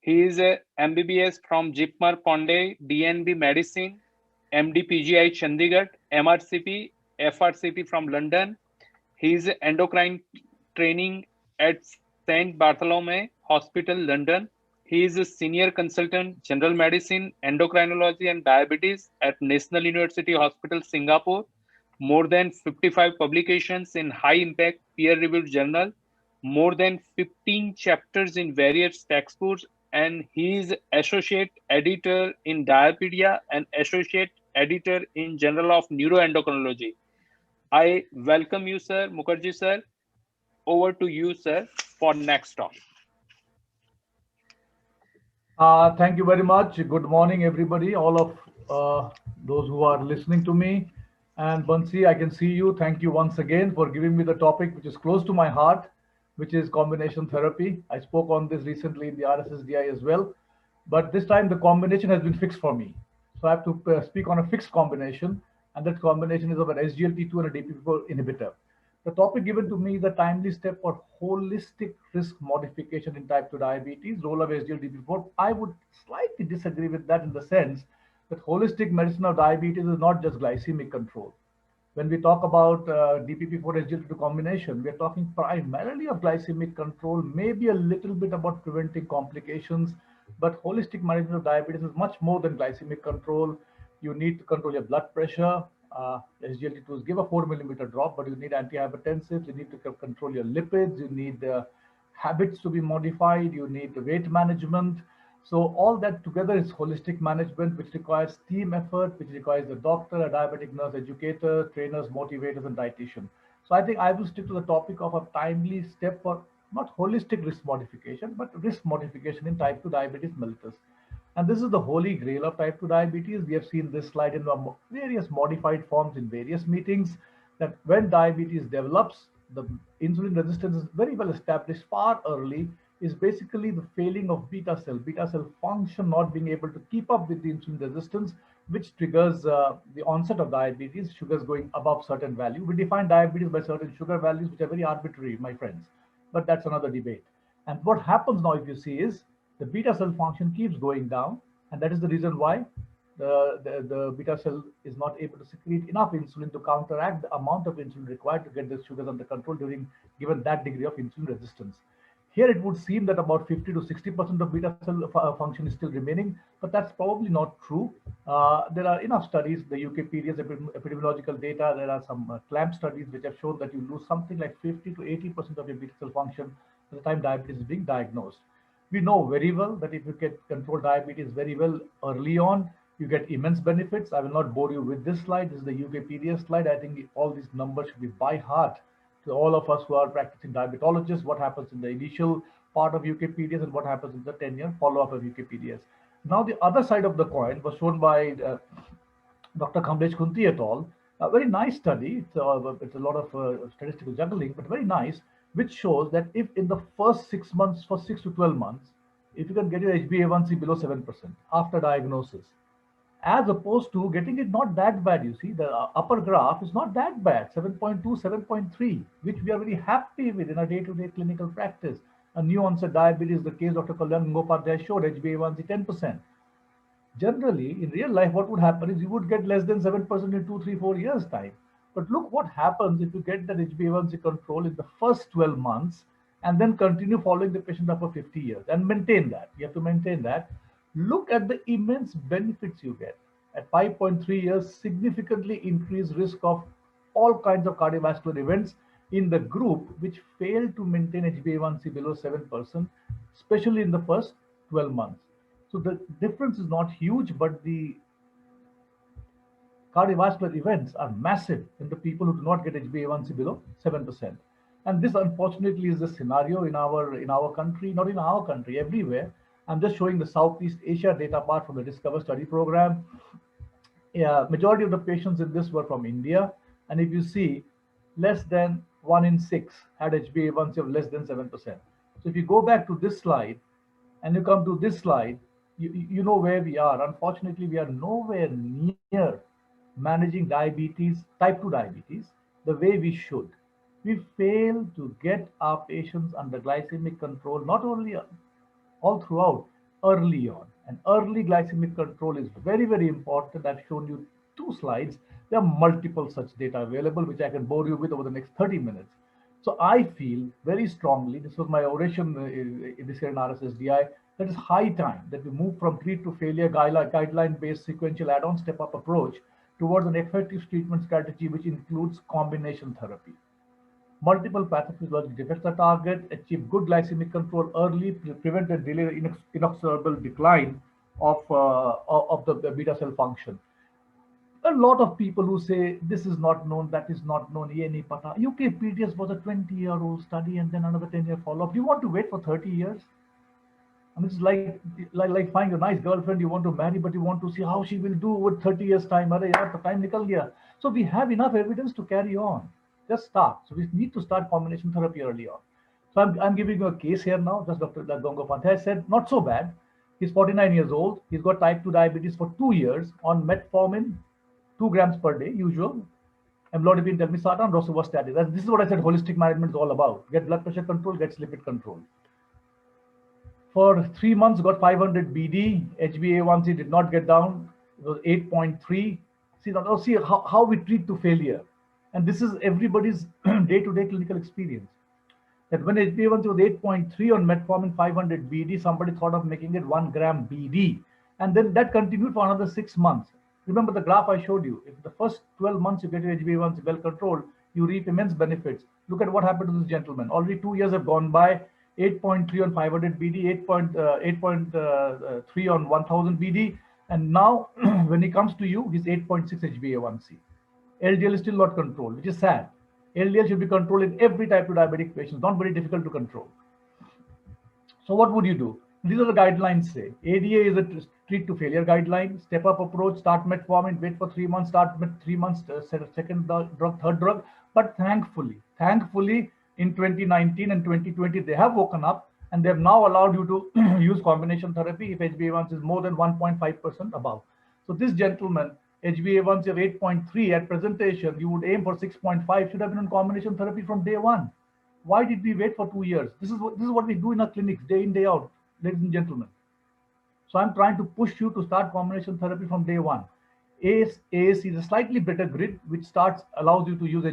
He is a MBBS from Jipmar Pondey, DNB Medicine, MD PGI Chandigarh, MRCP, FRCP from London. He is endocrine training at St. Bartholomew Hospital, London. He is a senior consultant, general medicine, endocrinology, and diabetes at National University Hospital, Singapore. More than 55 publications in high impact peer reviewed journal, more than 15 chapters in various textbooks, and he is associate editor in Diapedia and associate editor in Journal of Neuroendocrinology. I welcome you, sir. Mukherjee, sir. Over to you, sir, for next talk. Thank you very much. Good morning, everybody, all of those who are listening to me. And Bansi, I can see you. Thank you once again for giving me the topic which is close to my heart, which is combination therapy. I spoke on this recently in the RSSDI as well, but this time the combination has been fixed for me. So I have to speak on a fixed combination, and that combination is of an SGLT2 and a DPP4 inhibitor. The topic given to me is a timely step for holistic risk modification in type 2 diabetes, role of SGLT4. I would slightly disagree with that in the sense that holistic medicine of diabetes is not just glycemic control. When we talk about DPP4 SGLT2 combination, we are talking primarily of glycemic control, maybe a little bit about preventing complications, but holistic management of diabetes is much more than glycemic control. You need to control your blood pressure. SGLT2s give a 4 millimeter drop, but you need antihypertensives. You need to control your lipids. You need habits to be modified. You need weight management. So all that together is holistic management, which requires team effort, which requires a doctor, a diabetic nurse educator, trainers, motivators, and dietitian. So I think I will stick to the topic of a timely step for not holistic risk modification, but risk modification in type 2 diabetes mellitus. And this is the holy grail of type 2 diabetes. We have seen this slide in the various modified forms in various meetings that when diabetes develops, the insulin resistance is very well established far early, is basically the failing of beta cell function not being able to keep up with the insulin resistance, which triggers the onset of diabetes, sugars going above certain value. We define diabetes by certain sugar values, which are very arbitrary, my friends, but that's another debate. And what happens now, if you see, is the beta cell function keeps going down, and that is the reason why the beta cell is not able to secrete enough insulin to counteract the amount of insulin required to get the sugars under control during given that degree of insulin resistance. Here it would seem that about 50 to 60% of beta cell function is still remaining, but that's probably not true. There are enough studies, the UKPDS epidemiological data, there are some CLAMP studies which have shown that you lose something like 50 to 80% of your beta cell function by the time diabetes is being diagnosed. We know very well that if you can control diabetes very well early on, you get immense benefits. I will not bore you with this slide. This is the UKPDS slide. I think all these numbers should be by heart to all of us who are practicing diabetologists, what happens in the initial part of UKPDS and what happens in the 10-year follow-up of UKPDS. Now, the other side of the coin was shown by Dr. Kamlesh Kunti et al. A very nice study. It's a lot of statistical juggling, but very nice, which shows that if in the first 6 months, for 6 to 12 months, if you can get your HbA1c below 7% after diagnosis, as opposed to getting it not that bad. You see, the upper graph is not that bad, 7.2, 7.3, which we are very happy with in our day-to-day clinical practice. A new onset diabetes, the case Dr. Kalyan Mukopadhyay showed, HbA1c 10%. Generally, in real life, what would happen is you would get less than 7% in 2, 3, 4 years' time. But look what happens if you get that HbA1c control in the first 12 months and then continue following the patient up for 50 years and maintain that. You have to maintain that. Look at the immense benefits you get. At 5.3 years, significantly increased risk of all kinds of cardiovascular events in the group which failed to maintain HbA1c below 7%, especially in the first 12 months. So the difference is not huge, but the cardiovascular events are massive in the people who do not get HbA1c below 7%. And this unfortunately is the scenario in our country, not in our country, everywhere. I'm just showing the Southeast Asia data part from the Discover Study Program. Yeah, majority of the patients in this were from India. And if you see, less than 1 in 6 had HbA1c of less than 7%. So if you go back to this slide and you come to this slide, you know where we are. Unfortunately, we are nowhere near managing diabetes, type 2 diabetes, the way we should. We fail to get our patients under glycemic control, not only all throughout, early on. And early glycemic control is very, very important. I've shown you 2 slides. There are multiple such data available, which I can bore you with over the next 30 minutes. So I feel very strongly, this was my oration this year in RSSDI, that it's high time that we move from treat to failure guideline-based sequential add-on step-up approach towards an effective treatment strategy which includes combination therapy. Multiple pathophysiologic defects are targeted, achieve good glycemic control early, prevent and delay inexorable decline of the beta cell function. A lot of people who say this is not known, that is not known, ye nahi pata. UKPDS was a 20-year-old study and then another 10-year follow-up. Do you want to wait for 30 years? I mean, it's like finding a nice girlfriend you want to marry, but you want to see how she will do with 30 years time. Arey yaar, the time nikal gaya. So we have enough evidence to carry on. Just start. So we need to start combination therapy early on. So I'm giving you a case here now. Just Dr. Gangapanthay said, not so bad. He's 49 years old. He's got type 2 diabetes for 2 years on metformin, 2 grams per day, usual. Amlodipine, telmisartan, rosuvastatin. This is what I said holistic management is all about. Get blood pressure control, get lipid control. For 3 months, got 500 BD. HbA1c did not get down. It was 8.3. See how we treat to failure. And this is everybody's day-to-day clinical experience. That when HbA1c was 8.3 on metformin 500 BD, somebody thought of making it 1 gram BD. And then that continued for another 6 months. Remember the graph I showed you. If the first 12 months you get your HbA1c well controlled, you reap immense benefits. Look at what happened to this gentleman. Already 2 years have gone by. 8.3 on 500 BD, 8.3 on 1000 BD. And now when he comes to you, he's 8.6 HbA1c. LDL is still not controlled, which is sad. LDL should be controlled in every type 2 diabetic patient, not very difficult to control. So what would you do? These are the guidelines say. ADA is a treat to failure guideline, step up approach, start metformin, wait for 3 months, start with 3 months, second drug, third drug. But thankfully, in 2019 and 2020, they have woken up and they have now allowed you to use combination therapy if HbA1c is more than 1.5% above. So this gentleman, HbA1c of 8.3 at presentation, you would aim for 6.5, should have been on combination therapy from day one. Why did we wait for 2 years? This is what we do in our clinics, day in, day out, ladies and gentlemen. So I'm trying to push you to start combination therapy from day one. AAC is a slightly better grid, which allows you to use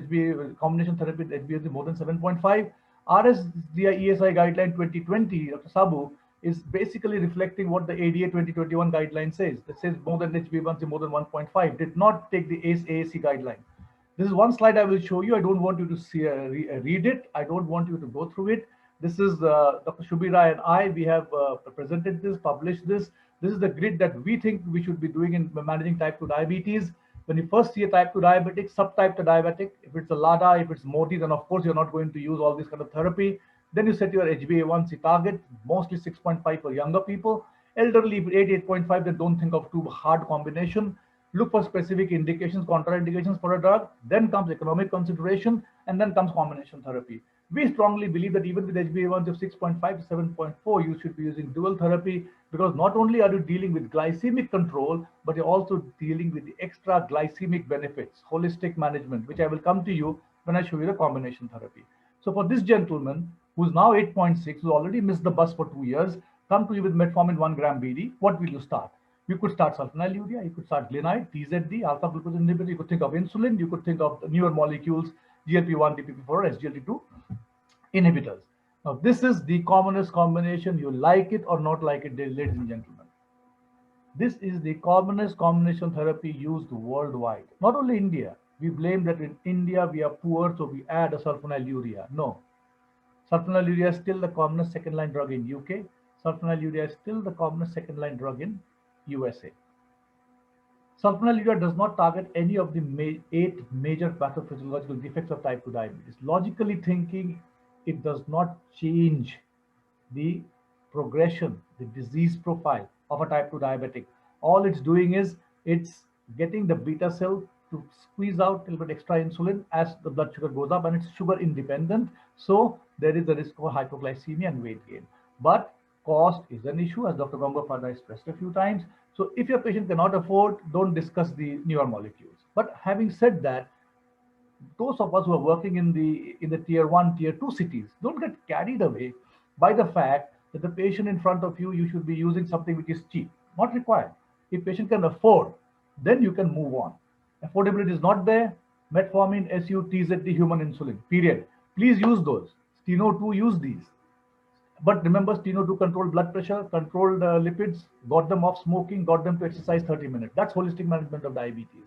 combination therapy with HbA1c more than 7.5. RSDI ESI guideline 2020, Dr. Sabu, is basically reflecting what the ADA 2021 guideline says. It says more than HbA1c more than 1.5. Did not take the AAC guideline. This is one slide I will show you. I don't want you to see, read it. I don't want you to go through it. This is Dr. Shubhi and I. We have presented this, published this. This is the grid that we think we should be doing in managing type 2 diabetes. When you first see a type 2 diabetic, subtype 2 diabetic, if it's a LADA, if it's MODI, then of course you're not going to use all this kind of therapy. Then you set your HbA1c target, mostly 6.5 for younger people. Elderly, 8.5, then don't think of too hard combination. Look for specific indications, contraindications for a drug. Then comes economic consideration, and then comes combination therapy. We strongly believe that even with HbA1c of 6.5 to 7.4, you should be using dual therapy, because not only are you dealing with glycemic control, but you're also dealing with the extra glycemic benefits, holistic management, which I will come to you when I show you the combination therapy. So for this gentleman, who's now 8.6, who's already missed the bus for 2 years, come to you with metformin 1 gram BD, what will you start? You could start sulfonylurea, you could start glenide, TZD, alpha glucose inhibitor, you could think of insulin, you could think of newer molecules, GLP-1, DPP-4, SGLT2 inhibitors. Now, this is the commonest combination. You like it or not like it, ladies and gentlemen. This is the commonest combination therapy used worldwide. Not only India. We blame that in India we are poor, so we add a sulfonylurea. No. Sulfonylurea is still the commonest second-line drug in UK. Sulfonylurea is still the commonest second-line drug in USA. Sulfonylurea does not target any of the 8 major pathophysiological defects of type 2 diabetes. Logically thinking, it does not change the progression, the disease profile of a type 2 diabetic. All it's doing is it's getting the beta cell to squeeze out a little bit extra insulin as the blood sugar goes up, and it's sugar independent. So there is a risk for hypoglycemia and weight gain. But cost is an issue, as Dr. Gangapanthay stressed a few times. So if your patient cannot afford, don't discuss the newer molecules. But having said that, those of us who are working in the tier 1, tier 2 cities, don't get carried away by the fact that the patient in front of you, you should be using something which is cheap, not required. If patient can afford, then you can move on. Affordability is not there. Metformin, SU, TZD, human insulin, period. Please use those. Steno 2, use these. But remember, Steno 2 controlled blood pressure, controlled lipids, got them off smoking, got them to exercise 30 minutes. That's holistic management of diabetes.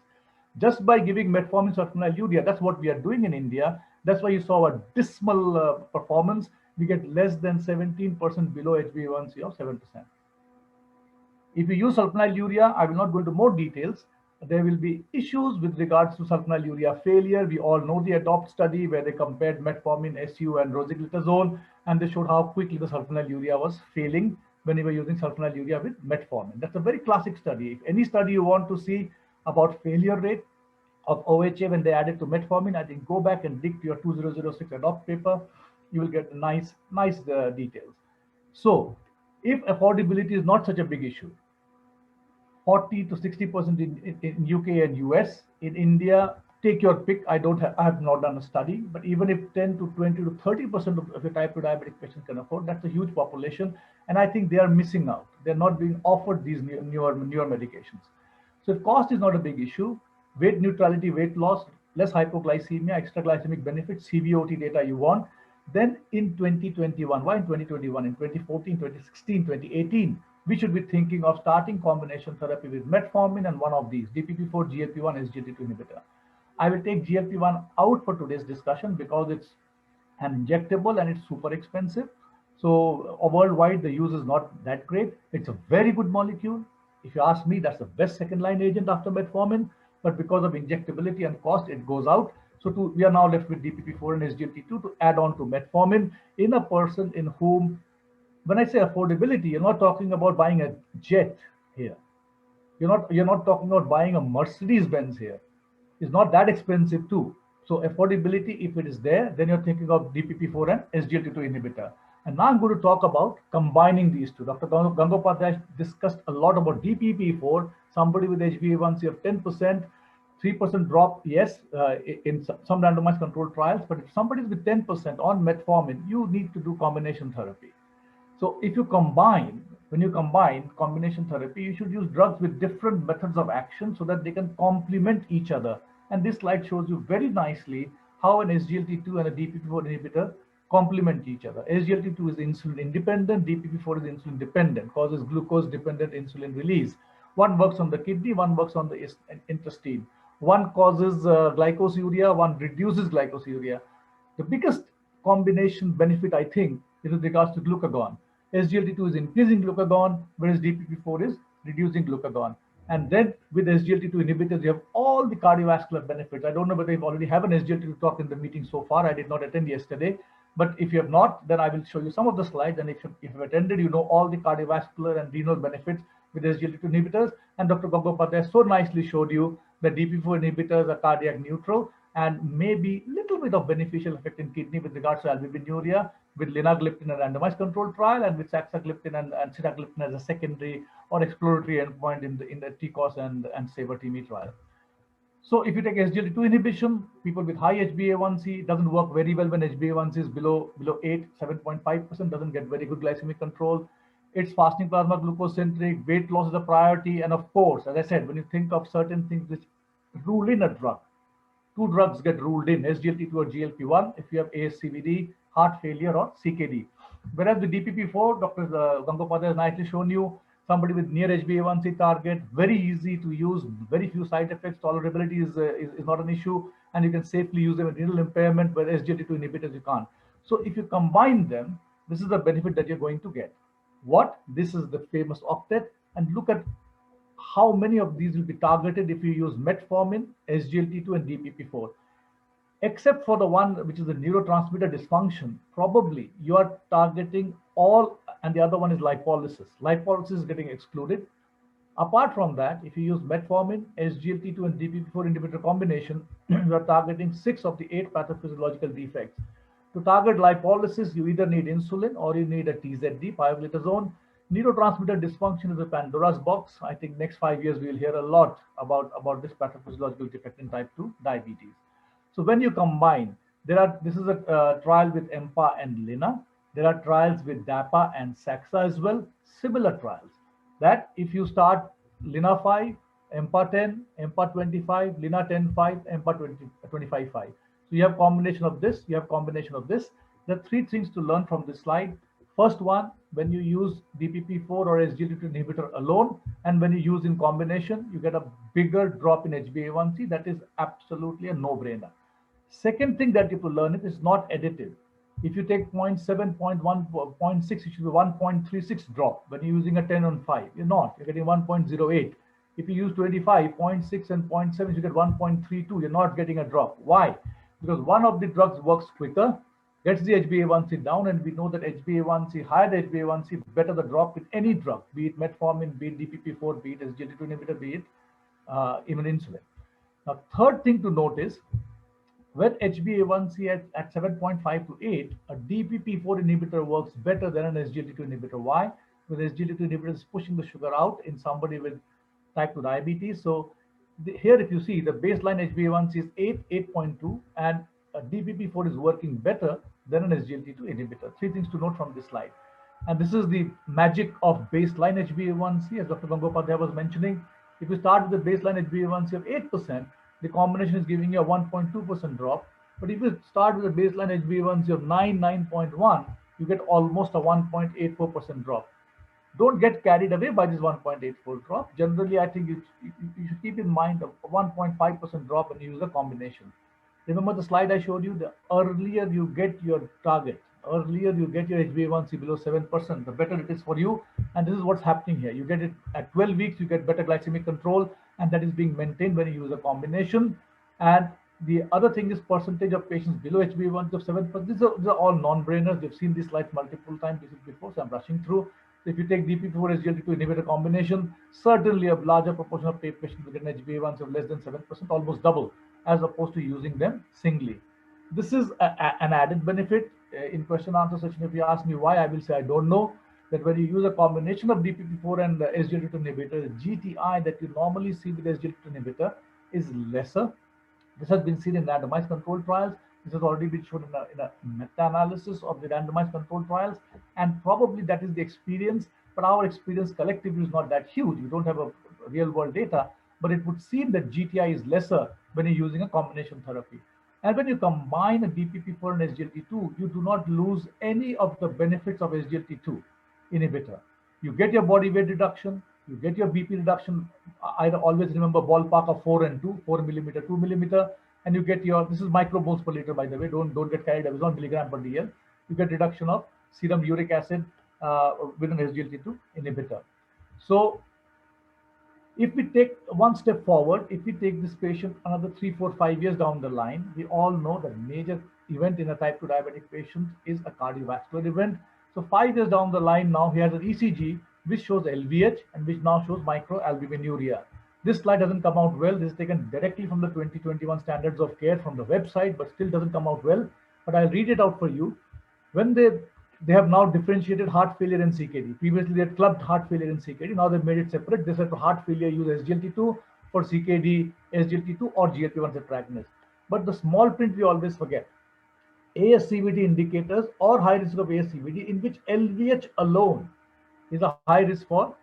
Just by giving metformin sulfonylurea, that's what we are doing in India. That's why you saw a dismal performance. We get less than 17% below HbA1c of 7%. If you use sulfonylurea, I will not go into more details. There will be issues with regards to sulfonylurea failure. We all know the ADOPT study where they compared metformin, SU, and rosiglitazone, and they showed how quickly the sulfonylurea was failing when you were using sulfonylurea with metformin. That's a very classic study. If any study you want to see about failure rate of OHA when they added to metformin, I think go back and dig to your 2006 ADOPT paper. You will get nice details. So, if affordability is not such a big issue, 40 to 60% in UK and US. In India, take your pick. I have not done a study, but even if 10 to 20 to 30% of the type 2 diabetic patients can afford, that's a huge population. And I think they are missing out. They're not being offered these newer medications. So if cost is not a big issue, weight neutrality, weight loss, less hypoglycemia, extra glycemic benefits, CVOT data you want, then in 2021, why in 2021, in 2014, 2016, 2018, we should be thinking of starting combination therapy with metformin and one of these, DPP4, GLP-1, SGLT2 inhibitor. I will take GLP-1 out for today's discussion because it's an injectable and it's super expensive. So worldwide, the use is not that great. It's a very good molecule. If you ask me, that's the best second-line agent after metformin. But because of injectability and cost, it goes out. So we are now left with DPP4 and SGLT2 to add on to metformin in a person in whom, when I say affordability, you're not talking about buying a jet here. You're not talking about buying a Mercedes Benz here. It's not that expensive too. So affordability, if it is there, then you're thinking of DPP4 and SGLT2 inhibitor. And now I'm going to talk about combining these two. Dr. Gangopadhyay discussed a lot about DPP4, somebody with HbA1c of 10%, 3% drop, yes, in some randomized controlled trials, but if somebody is with 10% on metformin, you need to do combination therapy. So if you combine, when you combine combination therapy, you should use drugs with different methods of action so that they can complement each other. And this slide shows you very nicely how an SGLT2 and a DPP4 inhibitor complement each other. SGLT2 is insulin independent, DPP4 is insulin dependent, causes glucose dependent insulin release. One works on the kidney, one works on the intestine. One causes glycosuria, one reduces glycosuria. The biggest combination benefit, I think, is with regards to glucagon. SGLT2 is increasing glucagon, whereas DPP4 is reducing glucagon. And then with SGLT2 inhibitors, you have all the cardiovascular benefits. I don't know whether you already have an SGLT2 talk in the meeting so far. I did not attend yesterday. But if you have not, then I will show you some of the slides. And if you've attended, you know all the cardiovascular and renal benefits with SGLT2 inhibitors. And Dr. Gangopadhyay so nicely showed you that DPP4 inhibitors are cardiac neutral and maybe a little bit of beneficial effect in kidney with regards to albuminuria, with linagliptin a randomized controlled trial, and with saxagliptin and sitagliptin as a secondary or exploratory endpoint in the TCOS and SAVOR-TIMI trial. So if you take SGLT2 inhibition, people with high HbA1c, doesn't work very well when HbA1c is below 8, 7.5%, doesn't get very good glycemic control. It's fasting plasma glucose centric, weight loss is a priority, and of course, as I said, when you think of certain things which rule in a drug, two drugs get ruled in, SGLT2 or GLP-1, if you have ASCVD, heart failure, or CKD. Whereas the DPP4, Dr. Gangopadhyay has nicely shown you, somebody with near HbA1c target, very easy to use, very few side effects, tolerability is not an issue, and you can safely use them with renal impairment, where SGLT2 inhibitors you can't. So if you combine them, this is the benefit that you're going to get. What? This is the famous octet, and look at how many of these will be targeted if you use metformin, SGLT2, and DPP4. Except for the one which is the neurotransmitter dysfunction, probably you are targeting all, and the other one is lipolysis. Lipolysis is getting excluded. Apart from that, if you use metformin, SGLT2, and DPP4 inhibitor combination, you are targeting 6 of the 8 pathophysiological defects. To target lipolysis, you either need insulin or you need a TZD, pioglitazone. Neurotransmitter dysfunction is a Pandora's box. I think next 5 years we will hear a lot about this pathophysiological defect in type 2 diabetes. So when you combine, this is a trial with EMPA and LINA. There are trials with DAPA and SAXA as well, similar trials. That if you start Lina 5, EMPA 10, EMPA 25, Lina 10.5, EMPA 25.5. So you have combination of this, you have combination of this. There are three things to learn from this slide. First one, when you use DPP4 or SGLT2 inhibitor alone, and when you use in combination, you get a bigger drop in HbA1c. That is absolutely a no-brainer. Second thing that you have to learn is not additive. If you take 0.7, 0.1, 0.6, it should be 1.36 drop. When you're using a 10 on 5, you're not. You're getting 1.08. If you use 25, 0.6 and 0.7, you get 1.32. You're not getting a drop. Why? Because one of the drugs works quicker, gets the HbA1c down, and we know that HbA1c, higher the HbA1c, better the drop with any drug, be it metformin, be it DPP4, be it SGLT2 inhibitor, be it even insulin. Now, third thing to note is when HbA1c at 7.5 to 8, a DPP4 inhibitor works better than an SGLT2 inhibitor. Why? Because SGLT2 inhibitor is pushing the sugar out in somebody with type 2 diabetes. So here, if you see, the baseline HbA1c is 8.2, and a DPP4 is working better than an SGLT2 inhibitor. Three things to note from this slide. And this is the magic of baseline HbA1c, as Dr. Gangopadhyay was mentioning. If you start with the baseline HbA1c of 8%, the combination is giving you a 1.2% drop. But if you start with a baseline HbA1c of 9.1, you get almost a 1.84% drop. Don't get carried away by this 1.84 drop. Generally, I think you should keep in mind a 1.5% drop when you use a combination. Remember the slide I showed you? The earlier you get your target, earlier you get your HbA1c below 7%, the better it is for you. And this is what's happening here. You get it at 12 weeks, you get better glycemic control, and that is being maintained when you use a combination. And the other thing is percentage of patients below HbA1c of 7%. These are all non-brainers. We've seen this slide multiple times before, so I'm rushing through. So if you take DPP4 SGLT2 inhibitor combination, certainly a larger proportion of patients with an HbA1c of less than 7%, almost double, as opposed to using them singly. This is an added benefit. In question answer section, if you ask me why, I will say I don't know. That when you use a combination of DPP4 and SGLT2 inhibitor, the GTI that you normally see with SGLT2 inhibitor is lesser. This has been seen in randomized controlled trials. This has already been shown in a meta-analysis of the randomized controlled trials, and probably that is the experience, but our experience collectively is not that huge. We don't have a real-world data, but it would seem that GTI is lesser when you're using a combination therapy. And when you combine a DPP4 and SGLT2, you do not lose any of the benefits of SGLT2 inhibitor. You get your body weight reduction, you get your BP reduction. I always remember ballpark of 4 and 2, 4 millimeter, 2 millimeter, and you get your, this is micromoles per liter, by the way, don't get carried away, it's 1 milligram per DL. You get reduction of serum uric acid with an SGLT2 inhibitor. So if we take one step forward, if we take this patient another 3, 4, 5 years down the line, we all know that major event in a type 2 diabetic patient is a cardiovascular event. So 5 years down the line now, he has an ECG which shows LVH and which now shows microalbuminuria. This slide doesn't come out well. This is taken directly from the 2021 standards of care from the website, but still doesn't come out well. But I'll read it out for you. When they have now differentiated heart failure and CKD. Previously, they had clubbed heart failure and CKD. Now they've made it separate. They said for heart failure, use SGLT2. For CKD, SGLT2 or GLP-1 agonist. But the small print we always forget. ASCVD indicators or high risk of ASCVD in which LVH alone is a high risk for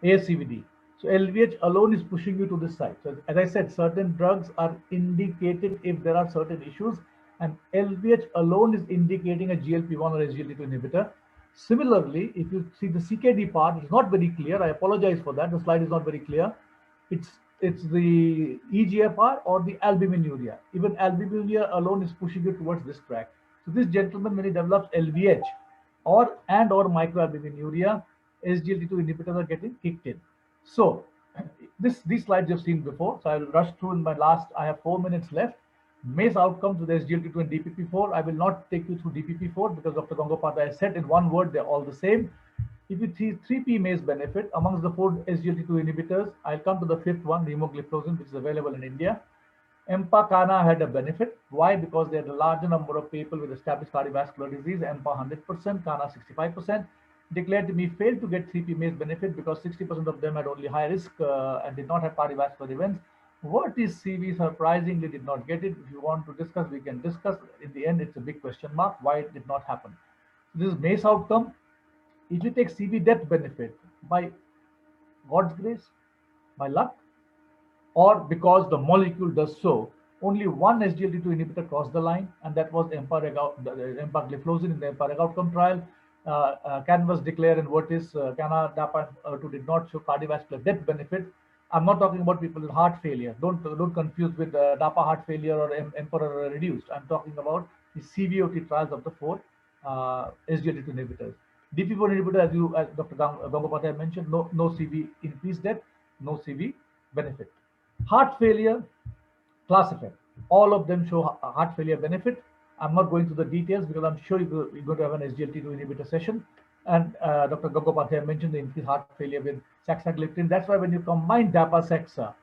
ASCVD. So LVH alone is pushing you to this side. So as I said, certain drugs are indicated if there are certain issues, and LVH alone is indicating a GLP-1 or SGLT2 inhibitor. Similarly, if you see the CKD part, it's not very clear. I apologize for that. The slide is not very clear. It's the EGFR or the albuminuria. Even albuminuria alone is pushing you towards this track. So this gentleman, when he develops LVH or microalbuminuria, SGLT2 inhibitors are getting kicked in. So these slides you've seen before. So I'll rush through in my last, I have 4 minutes left. MACE outcomes with SGLT2 and DPP4. I will not take you through DPP4 because Dr. Gangopadhyay said in one word, they're all the same. If you see 3P MACE benefit amongst the 4 SGLT2 inhibitors, I'll come to the 5th one, remogliflozin, which is available in India. EMPA-CANA had a benefit. Why? Because they had a larger number of people with established cardiovascular disease, EMPA 100%, CANA 65%. Declared to be failed to get 3P MACE benefit because 60% of them had only high risk and did not have cardiovascular events. Vertis CV surprisingly did not get it. If you want to discuss, we can discuss. In the end, it's a big question mark why it did not happen. This is MACE outcome. If you take CV death benefit, by God's grace, by luck, or because the molecule does so, only one SGLT2 inhibitor crossed the line, and that was empagliflozin in the EMPA-REG outcome trial. Canvas, Declare, and Vertis, Cana, DAPA, 2 did not show cardiovascular death benefit. I'm not talking about people with heart failure. Don't confuse with DAPA heart failure or Emperor reduced. I'm talking about the CVOT trials of the 4 SGLT2 inhibitors. DP4 inhibitor, as Dr. Gangopadhyay mentioned, no CV increased death, no CV benefit. Heart failure, class effect. All of them show heart failure benefit. I'm not going through the details because I'm sure you're going to have an SGLT2 inhibitor session. And Dr. Gangopadhyay mentioned the increased heart failure with saxagliptin. That's why when you combine Dapacexa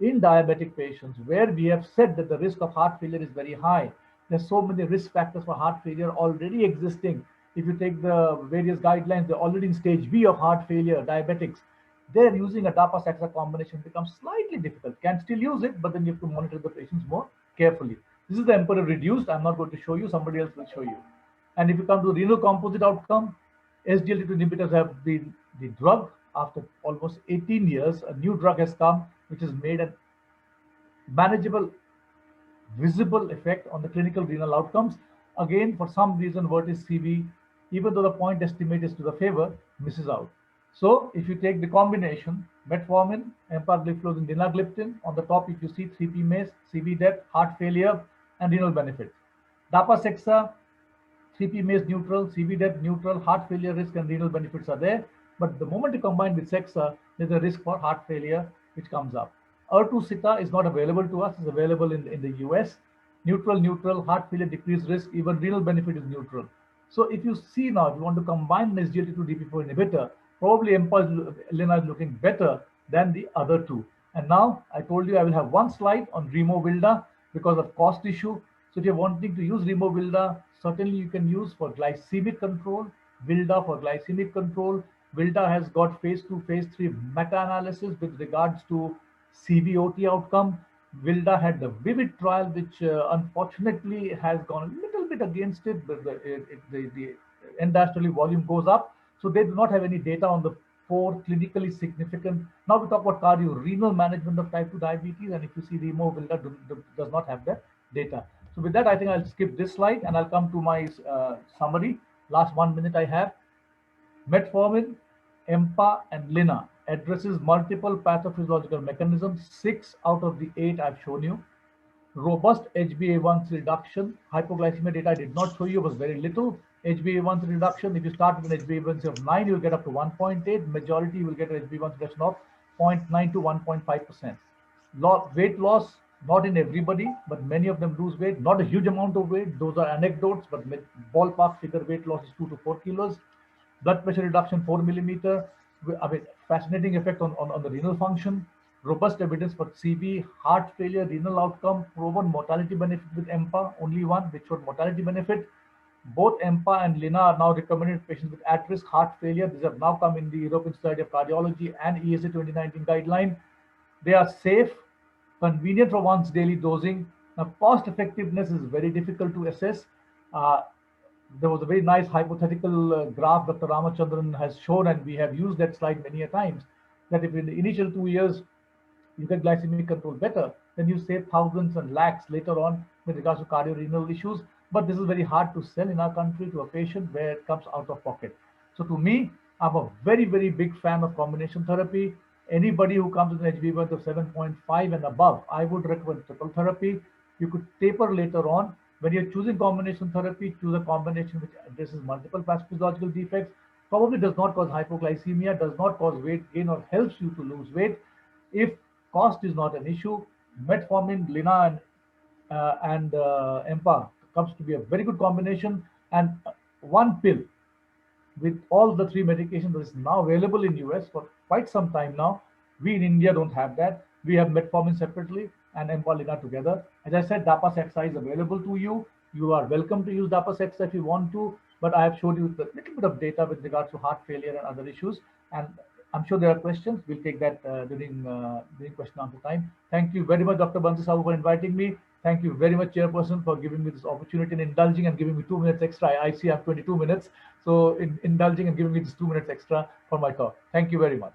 in diabetic patients, where we have said that the risk of heart failure is very high, there's so many risk factors for heart failure already existing. If you take the various guidelines, they're already in stage B of heart failure, diabetics. There, using a Dapacexa combination becomes slightly difficult. Can still use it, but then you have to monitor the patients more carefully. This is the Emperor reduced. I'm not going to show you. Somebody else will show you. And if you come to renal composite outcome, SGLT2 inhibitors have been the drug. After almost 18 years, a new drug has come, which has made a manageable, visible effect on the clinical renal outcomes. Again, for some reason, Vertis CV, even though the point estimate is to the favor, misses out. So if you take the combination, metformin, empagliflozin, linagliptin, on the top, if you see 3P MACE, CV death, heart failure, and renal benefits. Dapacexa, 3P MACE neutral, CV death neutral, heart failure risk and renal benefits are there. But the moment you combine with Sexa, there's a risk for heart failure which comes up. Ertu-Sita is not available to us, it's available in the US. Neutral, heart failure, decreased risk, even renal benefit is neutral. So if you see now, if you want to combine an SGLT2 DP4 inhibitor, probably Lina is looking better than the other two. And now I told you I will have one slide on Removilda because of cost issue. So if you're wanting to use Removilda, certainly you can use for glycemic control, Vilda for glycemic control. Vilda has got phase 2, phase 3 meta-analysis with regards to CVOT outcome. Vilda had the Vivid trial, which unfortunately has gone a little bit against it, but the end-diastolic volume goes up. So they do not have any data on the 4 clinically significant. Now we talk about cardio-renal management of type 2 diabetes, and if you see Removilda does not have that data. So with that, I think I'll skip this slide and I'll come to my summary. Last 1 minute I have. Metformin, EMPA, and Lina addresses multiple pathophysiological mechanisms. 6 out of the 8 I've shown you. Robust HbA1c reduction. Hypoglycemia data I did not show you, was very little. HbA1c reduction, if you start with an HbA1c of 9, you'll get up to 1.8. Majority will get an HbA1c reduction of 0.9 to 1.5%. Weight loss, not in everybody, but many of them lose weight. Not a huge amount of weight. Those are anecdotes, but ballpark figure weight loss is 2 to 4 kilos. Blood pressure reduction 4 millimeter. I mean, fascinating effect on the renal function. Robust evidence for CV, heart failure, renal outcome, proven mortality benefit with EMPA, only one which showed mortality benefit. Both EMPA and Lina are now recommended patients with at-risk heart failure. These have now come in the European Society of Cardiology and ESA 2019 guideline. They are safe, convenient for once daily dosing. Now, cost effectiveness is very difficult to assess. There was a very nice hypothetical graph Dr. Ramachandran has shown, and we have used that slide many a times, that if in the initial 2 years you get glycemic control better, then you save thousands and lakhs later on with regards to cardiorenal issues. But this is very hard to sell in our country to a patient where it comes out of pocket. So to me, I'm a very, very big fan of combination therapy. Anybody who comes with an HbA1c of 7.5 and above, I would recommend triple therapy. You could taper later on. When you're choosing combination therapy, choose a combination which addresses multiple pathophysiological defects, probably does not cause hypoglycemia, does not cause weight gain, or helps you to lose weight. If cost is not an issue, metformin, Lina, and EMPA comes to be a very good combination. And one pill with all the 3 medications that is now available in US for quite some time now. We in India don't have that. We have metformin separately and EMPA-Lina together. As I said, Dapacexa is available to you. You are welcome to use Dapacexa if you want to, but I have showed you a little bit of data with regards to heart failure and other issues. And I'm sure there are questions. We'll take that during question answer time. Thank you very much, Dr. Bansi Sahu, for inviting me. Thank you very much, Chairperson, for giving me this opportunity and indulging and giving me 2 minutes extra. I see I have 22 minutes, so indulging and giving me this 2 minutes extra for my talk. Thank you very much.